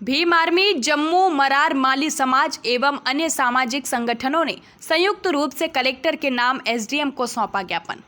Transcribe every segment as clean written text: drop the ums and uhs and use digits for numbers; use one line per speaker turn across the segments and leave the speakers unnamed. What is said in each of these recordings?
Bhim army, Jammu Marar माली समाज एवं अन्य सामाजिक संगठनों ने संयुक्त रूप से कलेक्टर के नाम एसडीएम को सौंपा ज्ञापन।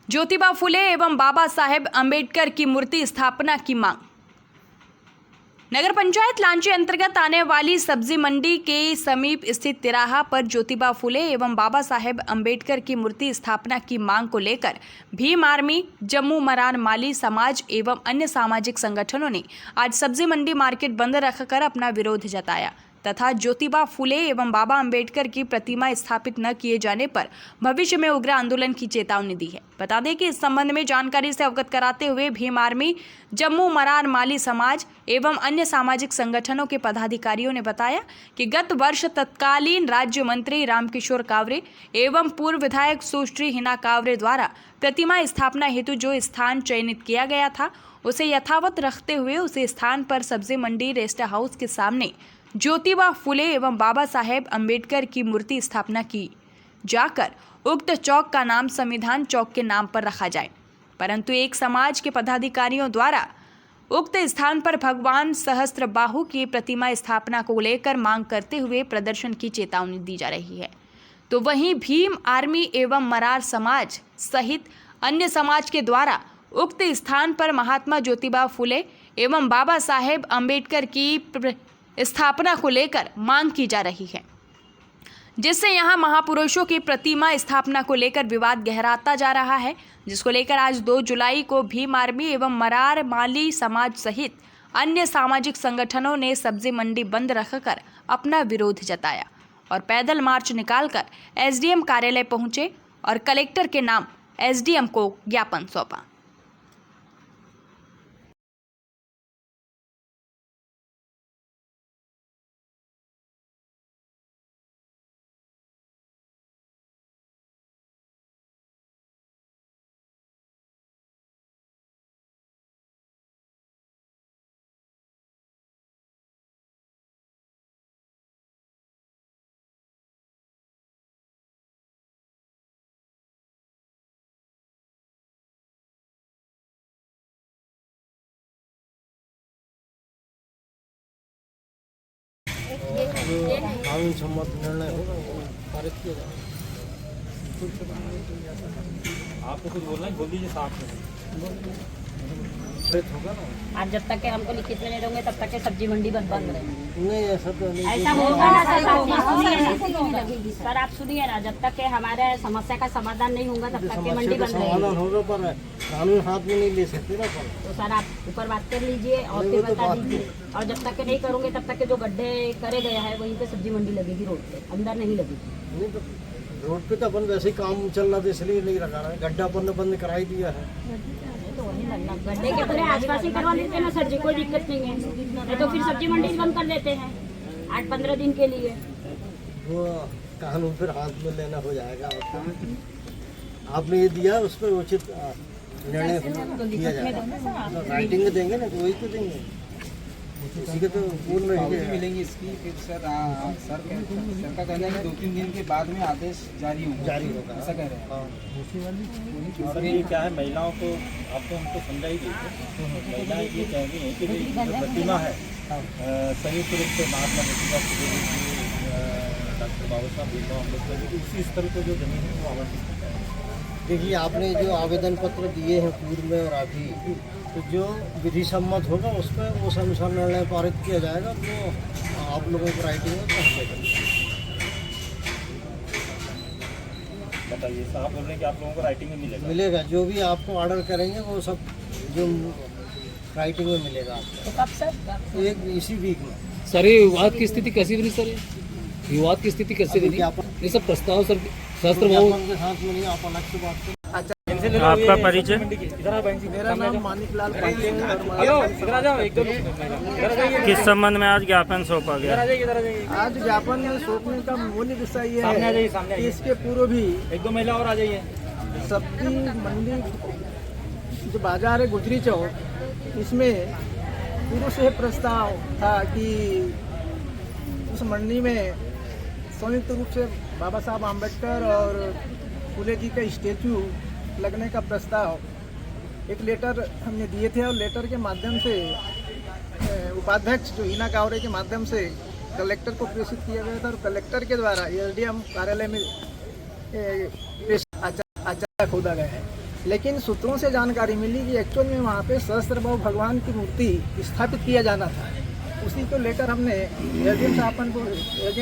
ज्योतिबा फुले एवं बाबा साहेब अंबेडकर की मूर्ति स्थापना की मांग। नगर पंचायत लांची अंतर्गत आने वाली सब्जी मंडी के समीप स्थित तिराहा पर ज्योतिबा फुले एवं बाबा साहेब अंबेडकर की मूर्ति स्थापना की मांग को लेकर भीम आर्मी, जम्मू मरार माली समाज एवं अन्य सामाजिक संगठनों ने आज सब्जी मंडी मार्केट बंद रखकर अपना विरोध जताया तथा ज्योतिबा फुले एवं बाबा अंबेडकर की प्रतिमा स्थापित न किए जाने पर भविष्य में उग्र आंदोलन की चेतावनी दी है। बता दें कि इस संबंध में जानकारी से अवगत कराते हुए भीम आर्मी, जम्मू मरार माली समाज एवं अन्य सामाजिक संगठनों के पदाधिकारियों ने बताया कि गत वर्ष तत्कालीन राज्य मंत्री रामकिशोर कावरे एवं पूर्व विधायक सुश्री हिना कावरे द्वारा प्रतिमा स्थापना हेतु जो स्थान चयनित किया गया था उसे यथावत रखते हुए उस स्थान पर सब्जी मंडी रेस्ट हाउस के सामने ज्योतिबा फुले एवं बाबा साहेब अंबेडकर की मूर्ति स्थापना की जाकर उक्त चौक का नाम संविधान चौक के नाम पर रखा जाए, परंतु एक समाज के पदाधिकारियों द्वारा उक्त स्थान पर भगवान सहस्त्रबाहु की प्रतिमा स्थापना को लेकर मांग करते हुए प्रदर्शन की चेतावनी दी जा रही है। तो वहीं भीम आर्मी एवं मरार समाज सहित अन्य समाज के द्वारा उक्त स्थान पर महात्मा ज्योतिबा फुले एवं बाबा साहेब अंबेडकर की स्थापना को लेकर मांग की जा रही है, जिससे यहां महापुरुषों की प्रतिमा स्थापना को लेकर विवाद गहराता जा रहा है, जिसको लेकर आज 2 जुलाई को भीम आर्मी एवं मरार माली समाज सहित अन्य सामाजिक संगठनों ने सब्जी मंडी बंद रखकर अपना विरोध जताया और पैदल मार्च निकालकर एसडीएम कार्यालय पहुंचे और कलेक्टर के नाम एसडीएम को ज्ञापन सौंपा।
कानून सम्मत निर्णय होगा वो पारित किया जाएगा।
आपको कुछ बोलना है, बोल दीजिए साफ में।
होगा ना,
आज जब तक के हमको लिखित में नहीं दोगे तब तक के सब्जी मंडी बंद रहेगी।
नहीं ऐसा तो नहीं,
ऐसा होगा ना सर, सर आप सुनिए ना, जब तक के हमारे समस्या का समाधान नहीं होगा तब तक के मंडी बंद
समाधान
रहेगी।
होगा पर कानून हाथ में नहीं ले सकते ना पर।
तो सर आप ऊपर बात कर लीजिए और फिर बता दीजिए, और जब तक के नहीं करोगे तब तक के जो गड्ढे करे गए हैं वहीं पे सब्जी मंडी लगेगी, रोड पे अंदर नहीं लगेगी।
नहीं तो रोड पे तो अपन वैसे ही काम चल रहा था इसलिए नहीं लगा रहा है, गड्ढा अपन ने बंद कराई दिया है।
तो वही लगना, गड्ढे के पूरे आसपास ही करवा लेते हैं ना सर जी, कोई दिक्कत नहीं है। तो फिर सब्जी मंडी बंद कर देते हैं 8-15 दिन के लिए।
वो कानून फिर हाथ में लेना हो जाएगा। आपने ये दिया उस पर उचित निर्णय किया जाएगा। राइटिंग में देंगे ना तो वही तो देंगे, इसी के तो बोल रहे हैं
मिलेंगी इसकी। फिर सर सर का कहना है कि 2-3 दिन के बाद में आदेश जारी होगा, ऐसा कह रहे हैं।
और ये क्या है, महिलाओं को आपको हमको समझाई दी है, महिलाएं ये कह रही हैं कि जो प्रतिमा है संयुक्त रूप से महात्मा ज्योतिबा फुले की, डॉक्टर बाबा साहब भीमराव अम्बेडकर की उसी स्थल को जो जमीन है वो आवंटित करता है।
देखिए आपने जो आवेदन पत्र दिए हैं पूर्व में और अभी, तो जो विधि सम्मत होगा उस पर उस अनुसार निर्णय पारित किया जाएगा। तो आप लोगों को राइटिंग में
बताइए, साहब बोल रहे हैं कि आप लोगों को राइटिंग में
मिलेगा, जो भी आपको ऑर्डर करेंगे वो सब जो राइटिंग में मिलेगा आपको।
तो कब सर?
एक इसी वीक में।
सर ये विवाद की स्थिति कैसी बनी सर? विवाद की स्थिति कैसे बनी? ये सब प्रस्ताव सर सहस्त्रबाहु
के साथ में नहीं, आप अलग से बात करें।
आपका परिचय?
मेरा नाम मानिकलाल पांडे है।
किस संबंध में आज ज्ञापन सौंपा गया?
आज ज्ञापन सौंपने का मूल विषय ये है कि इसके पूर्व भी
1-2 महिला और आ जाइए।
सब्जी मंडी जो बाजार है गुजरी चौक, इसमें पूर्व से प्रस्ताव था कि उस मंडी में संयुक्त रूप से बाबा साहब आम्बेडकर और फुले जी का स्टैचू लगने का प्रस्ताव एक लेटर हमने दिए थे और लेटर के माध्यम से उपाध्यक्ष जो हिना कावरे के माध्यम से कलेक्टर को प्रेषित किया गया था और कलेक्टर के द्वारा एसडीएम कार्यालय में अचानक खोदा गया है। लेकिन सूत्रों से जानकारी मिली कि एक्चुअल में वहाँ पे सहस्त्रबाहु भगवान की मूर्ति स्थापित किया जाना था। उसी को लेकर हमने एसडीएम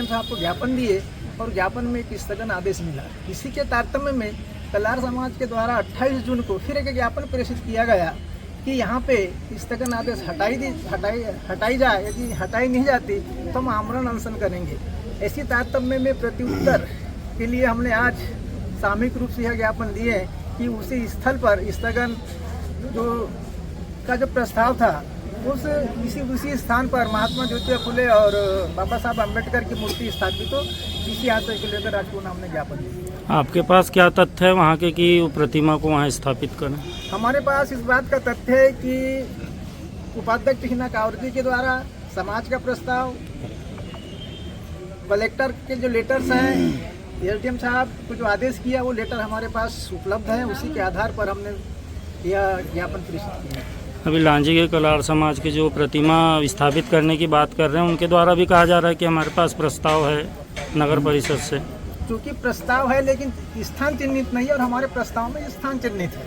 साहब को ज्ञापन दिए और ज्ञापन में एक स्थगन आदेश मिला। इसी के तारतम्य में कलार समाज के द्वारा 28 जून को फिर एक ज्ञापन प्रेषित किया गया कि यहाँ पे स्थगन आदेश हटाई जाए। यदि हटाई नहीं जाती तो हम आमरण अनशन करेंगे। इसी तारतम्य में प्रत्युत्तर के लिए हमने आज सामूहिक रूप से यह ज्ञापन दिए कि उसी स्थल पर स्थगन जो प्रस्ताव था उसी स्थान पर महात्मा ज्योतिबा फुले और बाबा साहब अम्बेडकर की मूर्ति स्थापित हो। इसी आशय को लेकर आज पुनः हमने ज्ञापन दिया।
आपके पास क्या तथ्य है वहाँ के कि वो प्रतिमा को वहाँ स्थापित करें?
हमारे पास इस बात का तथ्य है कि उपाध्यक्ष हिना कावरे जी के द्वारा समाज का प्रस्ताव, कलेक्टर के जो लेटर्स हैं, एसडीएम साहब को जो आदेश किया वो लेटर हमारे पास उपलब्ध है। उसी के आधार पर हमने यह ज्ञापन प्रेषित किया।
अभी लांजी के कलार समाज की जो प्रतिमा स्थापित करने की बात कर रहे हैं उनके द्वारा भी कहा जा रहा है कि हमारे पास प्रस्ताव है नगर परिषद से।
क्योंकि प्रस्ताव है लेकिन स्थान चिन्हित नहीं है और हमारे प्रस्ताव में स्थान चिन्हित है।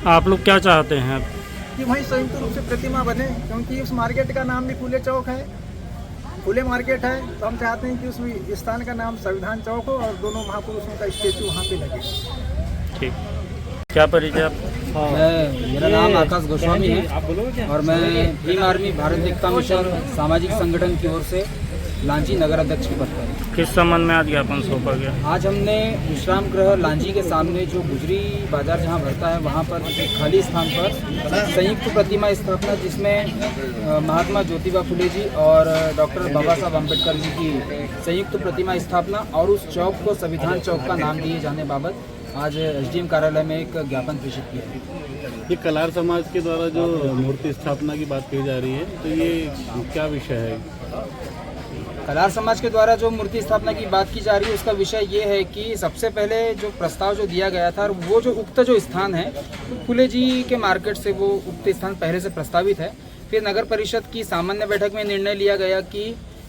आप लोग क्या चाहते हैं
कि वहीं संयुक्त रूप से प्रतिमा बने, क्योंकि उस मार्केट का नाम भी फूले चौक है, फूले मार्केट है, तो हम चाहते हैं कि उस स्थान का नाम संविधान चौक हो और दोनों महापुरुषों का स्टेचू वहाँ पे लगे।
ठीक, क्या परिचय आप?
मेरा नाम आकाश गोस्वामी है और मैं भीम आर्मी भारत एकता मिशन सामाजिक संगठन की ओर से लांजी नगर अध्यक्ष के पद पर।
किस संबंध में आज ज्ञापन सौंपा गया? आज
हमने विश्राम गृह लांजी के सामने जो गुजरी बाजार जहां भरता है वहां पर एक खाली स्थान पर संयुक्त प्रतिमा स्थापना, जिसमें महात्मा ज्योतिबा फुले जी और डॉक्टर बाबा साहब अम्बेडकर जी की संयुक्त प्रतिमा स्थापना और उस चौक को संविधान चौक का नाम दिए जाने बाबत आज एसडीएम कार्यालय में एक ज्ञापन प्रेषित किया।
ये कलार समाज के द्वारा जो मूर्ति स्थापना की बात कही जा रही है, तो ये क्या विषय है?
कलार समाज के द्वारा जो मूर्ति स्थापना की बात की जा रही है उसका विषय ये है कि सबसे पहले जो प्रस्ताव जो दिया गया था वो जो उक्त जो स्थान है फुले जी के मार्केट से वो उक्त स्थान पहले से प्रस्तावित है। फिर नगर परिषद की सामान्य बैठक में निर्णय लिया गया कि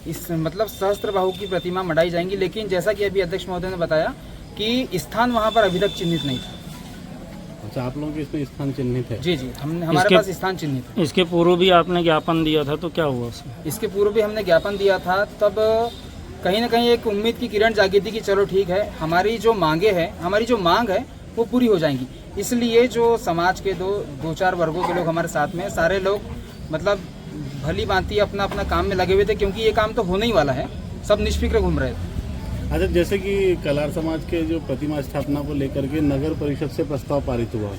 इस सहस्त्रबाहु की प्रतिमा मढ़ाई जाएंगी, लेकिन जैसा कि अभी अध्यक्ष महोदय ने बताया कि स्थान वहाँ पर अभी तक चिन्हित नहीं था।
अच्छा, आप लोगों के इसमें स्थान चिन्हित है?
जी, हमारे पास स्थान चिन्हित है।
इसके पूर्व भी आपने ज्ञापन दिया था, तो क्या हुआ उसमें?
इसके पूर्व भी हमने ज्ञापन दिया था, तब कहीं ना कहीं एक उम्मीद की किरण जागी थी कि चलो ठीक है, हमारी जो मांग है वो पूरी हो जाएंगी। इसलिए जो समाज के दो चार वर्गों के लोग हमारे साथ में, सारे लोग मतलब भली भांति अपना अपना काम में लगे हुए थे, क्योंकि ये काम तो होने ही वाला है, सब निष्फिक्र घूम रहे थे।
अच्छा, जैसे कि कलार समाज के जो प्रतिमा स्थापना को लेकर के नगर परिषद से प्रस्ताव पारित हुआ,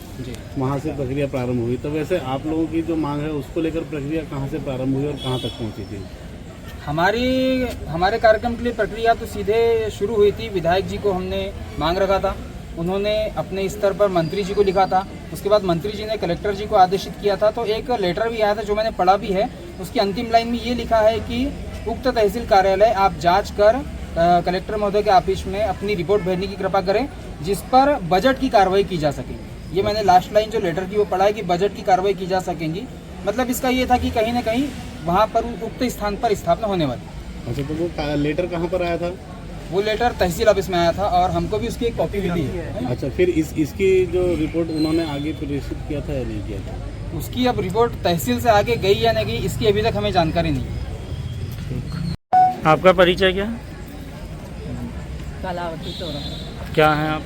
वहाँ से प्रक्रिया प्रारंभ हुई, तो वैसे आप लोगों की जो मांग है उसको लेकर प्रक्रिया कहाँ से प्रारंभ हुई और कहाँ तक पहुँची थी?
हमारे कार्यक्रम के लिए प्रक्रिया तो सीधे शुरू हुई थी। विधायक जी को हमने मांग रखा था, उन्होंने अपने स्तर पर मंत्री जी को लिखा था, उसके बाद मंत्री जी ने कलेक्टर जी को आदेशित किया था। तो एक लेटर भी आया था जो मैंने पढ़ा भी है। उसकी अंतिम लाइन में ये लिखा है कि उक्त तहसील कार्यालय आप जांच कर कलेक्टर महोदय के ऑफिस में अपनी रिपोर्ट भेजने की कृपा करें, जिस पर बजट की कार्रवाई की जा सके। ये मैंने लास्ट लाइन जो लेटर की वो पढ़ा है कि बजट की कार्रवाई की जा सकेंगी। मतलब इसका ये था कि कहीं ना कहीं वहाँ पर उक्त स्थान पर स्थापना होने वाली।
अच्छा, तो वो लेटर कहाँ पर आया था?
वो लेटर तहसील ऑफिस में आया था और हमको भी उसकी एक कॉपी मिली है।
अच्छा, फिर इसकी जो रिपोर्ट उन्होंने आगे प्रेषित किया था या नहीं किया था?
उसकी अब रिपोर्ट तहसील से आगे गई या नहीं गई, इसकी अभी तक हमें जानकारी नहीं है।
आपका परिचय क्या है?
कलावती तोरा,
क्या है आप?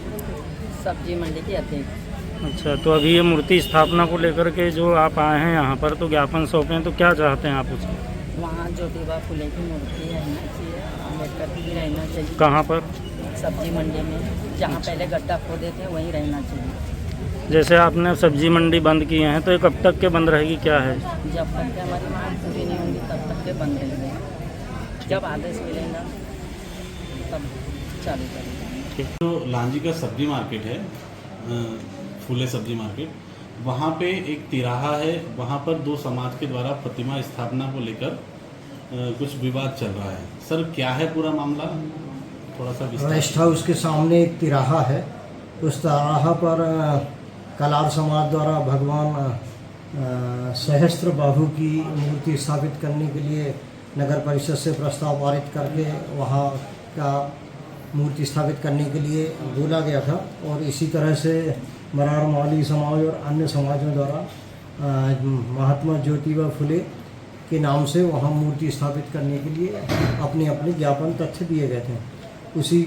सब्जी मंडी के अध्यक्ष।
अच्छा, तो अभी ये मूर्ति स्थापना को लेकर के जो आप आए हैं यहाँ पर, तो ज्ञापन सौंपे हैं, तो क्या चाहते हैं आप उसको?
वहाँ ज्योतिबा फुले की मूर्ति रहना चाहिए, अम्बेडकर की भी रहना चाहिए।
कहाँ पर?
सब्जी मंडी में, जहाँ पहले गड्ढा खोदे थे वहीं रहना चाहिए।
जैसे आपने सब्जी मंडी बंद किए हैं, तो ये कब तक के बंद रहेगी, क्या है?
जब तक के हमारी मांग पूरी नहीं होंगी तब तक के बंद रहेंगे। जब आदेश मिलेगा तब चालू करेंगे।
जो लांजी का सब्जी मार्केट है, फूले सब्जी मार्केट, वहाँ पे एक तिराहा है, वहाँ पर दो समाज के द्वारा प्रतिमा स्थापना को लेकर कुछ विवाद चल रहा है। सर, क्या है पूरा मामला, थोड़ा सा विस्तार?
रेस्ट हाउस के सामने एक तिराहा है, उस तिराहा पर कलार समाज द्वारा भगवान सहस्त्र बाहु की मूर्ति स्थापित करने के लिए नगर परिषद से प्रस्ताव पारित करके वहाँ का मूर्ति स्थापित करने के लिए बोला गया था। और इसी तरह से मरार माली समाज और अन्य समाजों द्वारा महात्मा ज्योतिबा फुले के नाम से वहाँ मूर्ति स्थापित करने के लिए अपने अपने ज्ञापन तथ्य दिए गए थे। उसी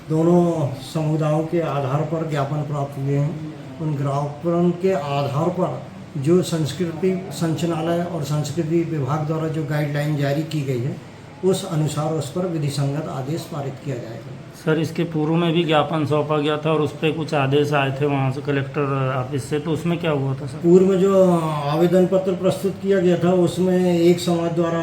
दोनों समुदायों के आधार पर ज्ञापन प्राप्त हुए हैं। उन ज्ञापन के आधार पर जो संस्कृति संचालनालय और संस्कृति विभाग द्वारा जो गाइडलाइन जारी की गई है उस अनुसार उस पर विधि संगत आदेश पारित किया जाएगा।
सर, इसके पूर्व में भी ज्ञापन सौंपा गया था और उस पर कुछ आदेश आए थे वहाँ से कलेक्टर ऑफिस से, तो उसमें क्या हुआ था सर?
पूर्व में जो आवेदन पत्र प्रस्तुत किया गया था उसमें एक समाज द्वारा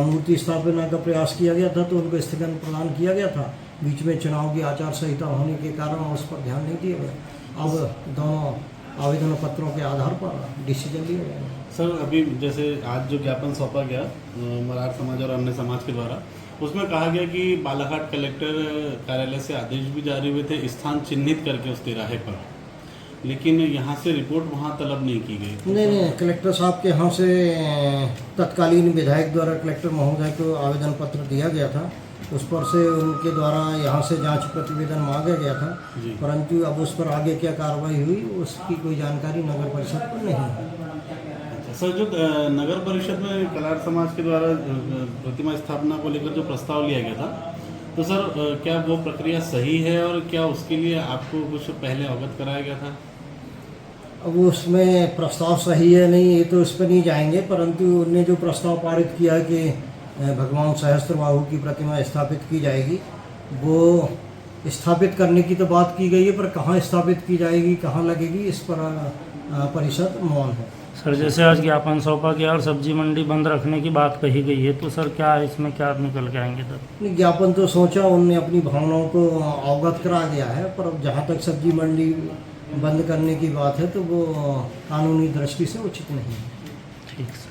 मूर्ति स्थापना का प्रयास किया गया था तो उनको स्थगन प्रदान किया गया था। बीच में चुनाव की आचार संहिता होने के कारण उस पर ध्यान नहीं दिया गया। अब दोनों आवेदन पत्रों के आधार पर डिसीजन लिया गया।
सर, अभी जैसे आज जो ज्ञापन सौंपा गया मरार समाज और अन्य समाज के द्वारा, उसमें कहा गया कि बालाघाट कलेक्टर कार्यालय से आदेश भी जारी हुए थे स्थान चिन्हित करके उस तिराहे पर, लेकिन यहाँ से रिपोर्ट वहाँ तलब नहीं की गई।
नहीं, कलेक्टर साहब के यहाँ से तत्कालीन विधायक द्वारा कलेक्टर महोदय को आवेदन पत्र दिया गया था। उस पर से उनके द्वारा यहाँ से जांच प्रतिवेदन मांगा गया था, परंतु अब उस पर आगे क्या कार्रवाई हुई उसकी कोई जानकारी नगर परिषद को नहीं है।
सर, जो नगर परिषद में कलार समाज के द्वारा प्रतिमा स्थापना को लेकर जो प्रस्ताव लिया गया था, तो सर क्या वो प्रक्रिया सही है और क्या उसके लिए आपको कुछ पहले अवगत कराया गया था?
अब उसमें प्रस्ताव सही है नहीं ये तो उस पर नहीं जाएंगे, परंतु उनने जो प्रस्ताव पारित किया कि भगवान सहस्त्रबाहु की प्रतिमा स्थापित की जाएगी, वो स्थापित करने की तो बात की गई है, पर कहाँ स्थापित की जाएगी, कहाँ लगेगी, इस पर परिषद मौन है।
सर, जैसे आज ज्ञापन सौंपा गया और सब्जी मंडी बंद रखने की बात कही गई है, तो सर क्या इसमें क्या निकल के आएंगे सर?
ज्ञापन तो सोचा उनने अपनी भावनाओं को अवगत करा दिया है, पर अब जहाँ तक सब्जी मंडी बंद करने की बात है तो वो कानूनी दृष्टि से उचित नहीं है।
ठीक।